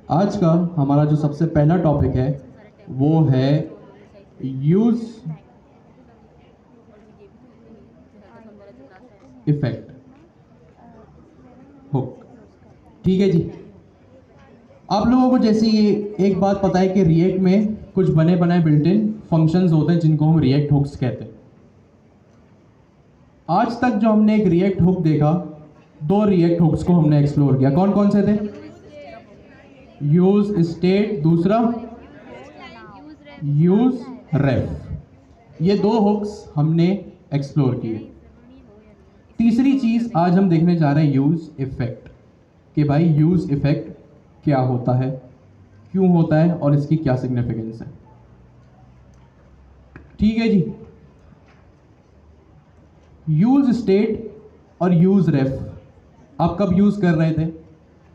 आज का हमारा जो सबसे पहला टॉपिक है वो है यूज इफेक्ट हुक। ठीक है जी। आप लोगों को जैसे ये एक बात पता है कि रिएक्ट में कुछ बने बनाए बिल्ट इन फंक्शंस होते हैं जिनको हम रिएक्ट हुक्स कहते हैं। आज तक जो हमने एक रिएक्ट हुक देखा, दो रिएक्ट हुक्स को हमने एक्सप्लोर किया। कौन कौन से थे? यूज स्टेट, दूसरा यूज रेफ। ये दो हुक्स हमने एक्सप्लोर किए। तीसरी चीज आज हम देखने जा रहे हैं यूज इफेक्ट, कि भाई यूज इफेक्ट क्या होता है, क्यों होता है और इसकी क्या सिग्निफिकेंस है। ठीक है जी। यूज स्टेट और यूज रेफ आप कब यूज कर रहे थे?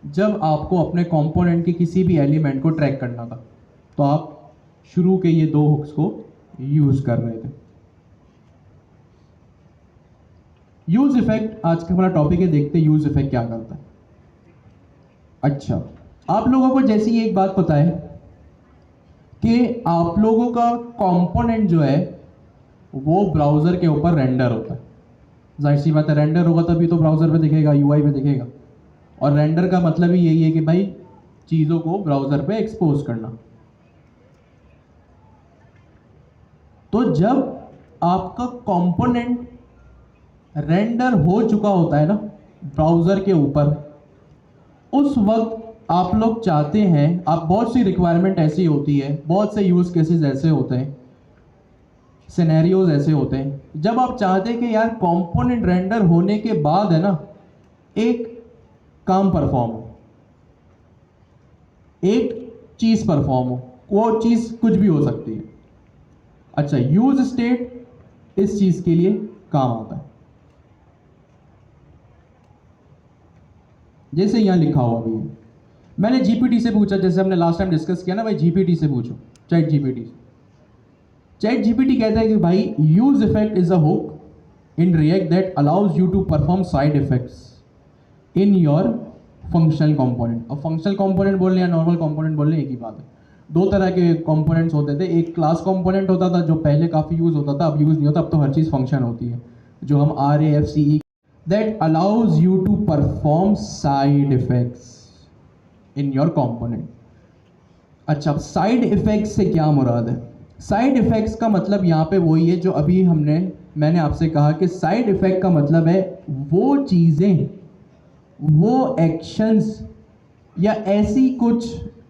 जब आपको अपने कंपोनेंट के किसी भी एलिमेंट को ट्रैक करना था, तो आप शुरू के ये दो हुक्स को यूज कर रहे थे। यूज इफेक्ट आज का हमारा टॉपिक है। देखते हैं यूज इफेक्ट क्या करता है। अच्छा, आप लोगों को जैसी एक बात पता है कि आप लोगों का कंपोनेंट जो है वो ब्राउजर के ऊपर रेंडर होता है। जाहिर सी बात है, रेंडर होगा तभी तो ब्राउजर पे दिखेगा, यूआई पे दिखेगा। और रेंडर का मतलब ही यही है कि भाई चीज़ों को ब्राउजर पे एक्सपोज करना। तो जब आपका कंपोनेंट रेंडर हो चुका होता है ना ब्राउजर के ऊपर, उस वक्त आप लोग चाहते हैं, आप बहुत सी रिक्वायरमेंट ऐसी होती है, बहुत से यूज केसेस ऐसे होते हैं, सिनेरियोज ऐसे होते हैं, जब आप चाहते हैं कि यार कंपोनेंट रेंडर होने के बाद है ना एक काम परफॉर्म हो, एक चीज परफॉर्म हो। वो चीज कुछ भी हो सकती है। अच्छा, यूज स्टेट इस चीज के लिए काम आता है। जैसे यहां लिखा हुआ भी है, मैंने जीपीटी से पूछा, जैसे हमने लास्ट टाइम डिस्कस किया ना भाई, जीपीटी से पूछो, चैट जीपीटी। चैट जीपीटी कहता है कि भाई use effect is a hook in React that allows you to perform side effects in your functional component. अब फंक्शनल कंपोनेंट बोलने या नॉर्मल कंपोनेंट बोलने एक ही बात है। दो तरह के कंपोनेंट्स होते थे। एक क्लास कंपोनेंट होता था जो पहले काफ़ी यूज़ होता था, अब यूज़ नहीं होता। अब तो हर चीज़ फंक्शन होती है, जो हम RAFCE, that allows you to perform side effects in your component. अच्छा, साइड इफेक्ट्स से क्या मुराद है? साइड इफेक्ट्स का मतलब यहाँ पे वही है जो अभी मैंने आपसे कहा कि साइड इफेक्ट का मतलब है वो चीज़ें, वो एक्शंस या ऐसी कुछ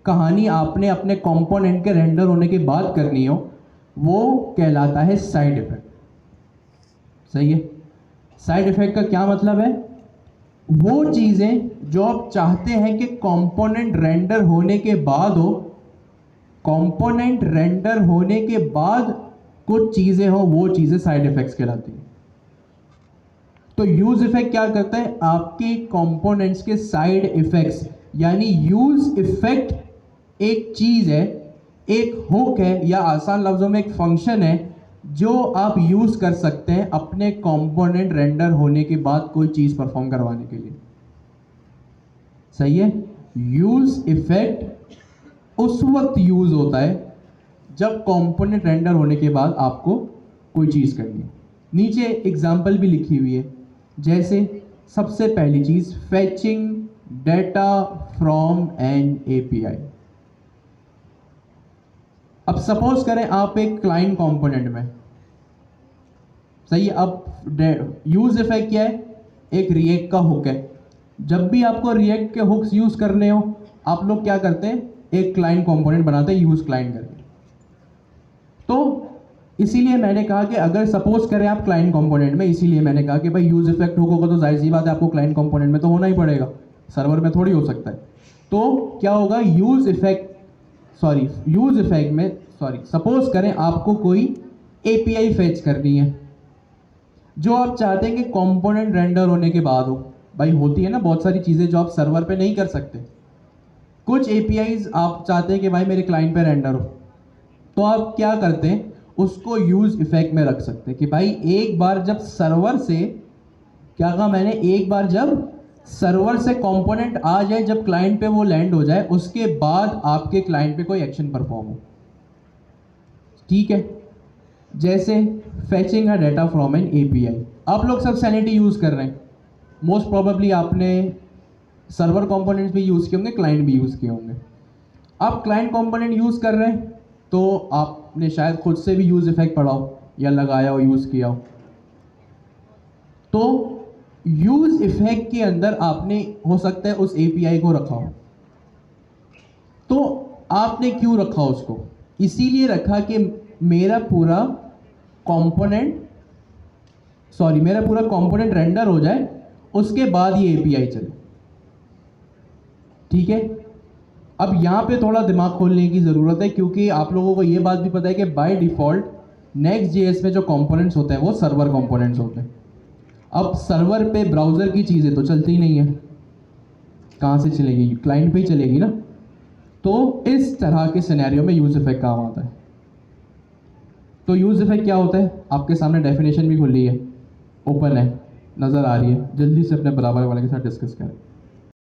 कहानी आपने अपने कंपोनेंट के रेंडर होने के बाद करनी हो, वो कहलाता है साइड इफेक्ट। सही है। साइड इफेक्ट का क्या मतलब है? वो चीज़ें जो आप चाहते हैं कि कंपोनेंट रेंडर होने के बाद हो, कंपोनेंट रेंडर होने के बाद कुछ चीज़ें हो, वो चीज़ें साइड इफेक्ट्स कहलाती हैं। तो यूज इफेक्ट क्या करता है? आपके कंपोनेंट्स के साइड इफेक्ट्स, यानी यूज इफेक्ट एक चीज है, एक हुक है, या आसान लफ्जों में एक फंक्शन है जो आप यूज कर सकते हैं अपने कंपोनेंट रेंडर होने के बाद कोई चीज परफॉर्म करवाने के लिए। सही है। यूज इफेक्ट उस वक्त यूज होता है जब कंपोनेंट रेंडर होने के बाद आपको कोई चीज करनी है। नीचे एग्जांपल भी लिखी हुई है, जैसे सबसे पहली चीज fetching data from an API। अब सपोज करें आप एक क्लाइंट कंपोनेंट में, सही है। अब यूज इफेक्ट क्या है? एक रिएक्ट का हुक है। जब भी आपको रिएक्ट के हुक्स यूज करने हो, आप लोग क्या करते हैं? एक क्लाइंट कंपोनेंट बनाते हैं यूज क्लाइंट करके। तो इसीलिए मैंने कहा कि अगर सपोज करें आप क्लाइंट कंपोनेंट में, इसीलिए मैंने कहा कि भाई यूज इफेक्ट हुक होगा तो जाहिर सी बात है आपको क्लाइंट कंपोनेंट में तो होना ही पड़ेगा, सर्वर में थोड़ी हो सकता है। तो क्या होगा? यूज इफेक्ट में सपोज करें आपको कोई API फेच करनी है जो आप चाहते हैं कि कंपोनेंट रेंडर होने के बाद हो। भाई होती है ना बहुत सारी चीज़ें जो आप सर्वर पे नहीं कर सकते। कुछ APIs आप चाहते हैं कि भाई मेरे क्लाइंट पे रेंडर हो, तो आप क्या करते हैं? उसको यूज इफेक्ट में रख सकते हैं कि भाई एक बार जब सर्वर से, क्या कहा मैंने, एक बार जब सर्वर से कंपोनेंट आ जाए, जब क्लाइंट पे वो लैंड हो जाए, उसके बाद आपके क्लाइंट पे कोई एक्शन परफॉर्म हो। ठीक है, जैसे fetching a data from N API. आप लोग सब सैनिटी यूज़ कर रहे हैं, मोस्ट प्रोबेबली आपने सर्वर कंपोनेंट्स भी यूज़ किए होंगे, क्लाइंट भी यूज़ किए होंगे। आप क्लाइंट कंपोनेंट यूज़ कर रहे हैं तो आपने शायद खुद से भी यूज़ इफेक्ट पढ़ा हो या लगाया हो, यूज़ किया हो। तो यूज़ इफेक्ट के अंदर आपने हो सकता है उस एपीआई को रखा हो। तो आपने क्यों रखा उसको? इसीलिए रखा कि मेरा पूरा कंपोनेंट मेरा पूरा कंपोनेंट रेंडर हो जाए, उसके बाद ये एपीआई चले। ठीक है, अब यहाँ पे थोड़ा दिमाग खोलने की ज़रूरत है, क्योंकि आप लोगों को ये बात भी पता है कि बाय डिफ़ॉल्ट नेक्स्ट जेएस में जो कंपोनेंट्स होते हैं वो सर्वर कंपोनेंट्स होते हैं। अब सर्वर पे ब्राउज़र की चीज़ें तो चलती ही नहीं है, कहाँ से चलेगी? क्लाइंट पे ही चलेगी ना। तो इस तरह के सिनेरियो में यूज़ इफेक्ट काम आता है। तो यूज़ इफेक्ट क्या होता है? आपके सामने डेफिनेशन भी खुल रही है, ओपन है, नज़र आ रही है। जल्दी से अपने बराबर वाले के साथ डिस्कस करें।